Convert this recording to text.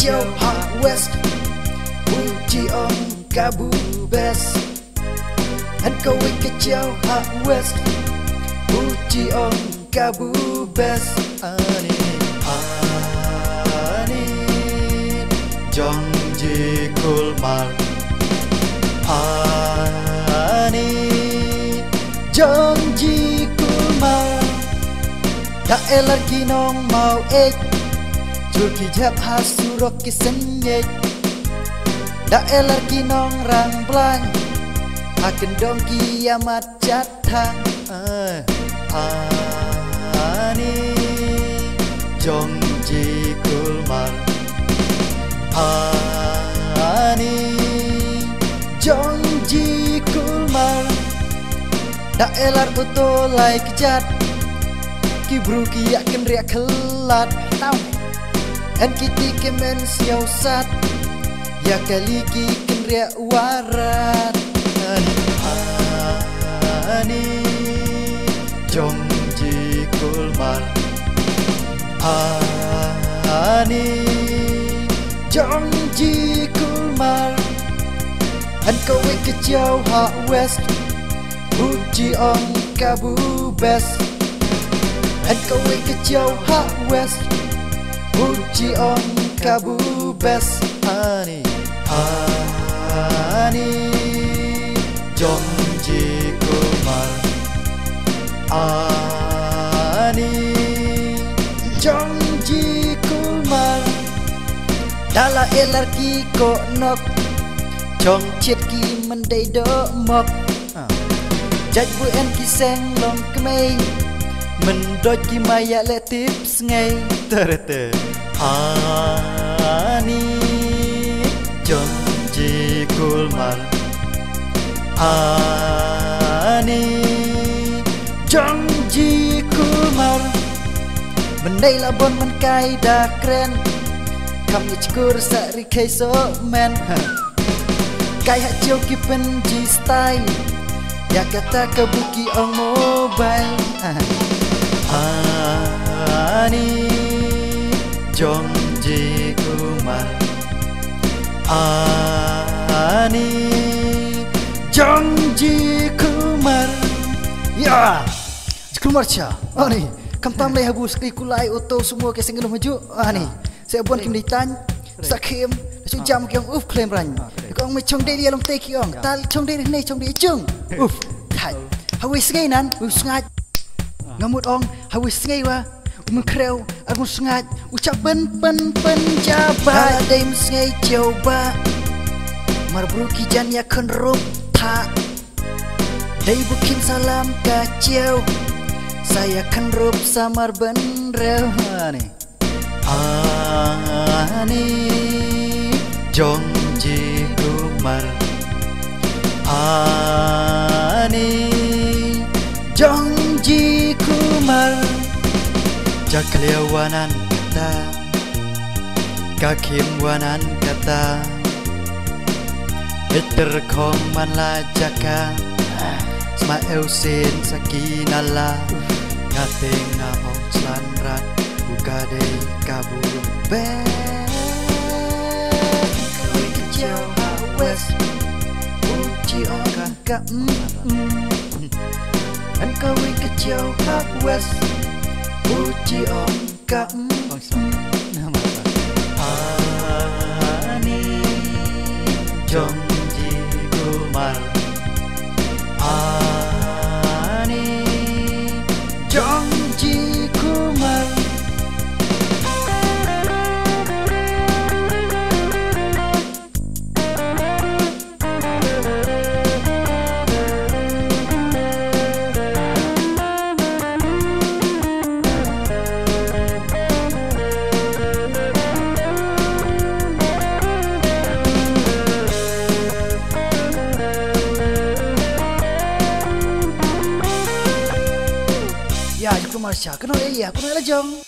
kejauh hak west, puji om kabu best. And kau kejauh hak west, puji om kabu best. Ani jong ji kulmal, ani jong ji kulmal. Tak elar kinong mau Jul kijab hasurok kisenyek. Tak elar kinong rang blang, akan dong kiamat jatang. Ani jong ji kulmal, ani jong ji kulmal. Tak elar uto lai kejat, kibru kiak ken riak kelat. Tahu en kiti kemen siau sat, ya kali ki ken riak warat. Ani jong ji kulmal, ani jong ji kulmal. En kau kejauh hak west, puji om kabu best. En kau kejauh hak west, puji om kabu best. Ani jong ji kulmal, ani jong ji kulmal. Dala elar ki ko nok, chong chiet ki mendai do mok. Jaj bu en ki seng long kmei, mendoj ki maya le tips ngai. Terete ani jong ji kulmal, ani jong ji kulmal. Mendai labon men kai da kren, kam ni chkur sa ri kai so men. Kai ha chiu ki pen ji style, ya kata kebuki on mobile. Ani jong ji kulmal, ani jong ji kulmal. Ya kulmal cha ani kam tam lai habus kri kulai auto semua ke singelo maju. Ani saya buat kim ditan sakim su jam kyong uf claim ran kong me chong de dia long te kyong tal chong de nei chong de chung uf thai hawi sngai nan uf sngai ngamut ong hawi sngai wa mun kreu agun sngai ucap pen jaba dai sngai coba marbru ki jan ya kon rup tha dai bukin salam kacau saya kan rup samar benreu. Ani jong ji kulmal, ani jong ji kulmal. Jaklewanan kata, kakim wanan kata, iterkom man la jaka, smael sin sakinala, ngateng ngahong slanrat. Kade kabu best. Kau kejauh hak west, puji om ka dan kau kejauh hak west, puji om ka ani jong ji kulmal, ani jong ji kulmal. Ya, aku marsha. Kenal ya, kenal jong.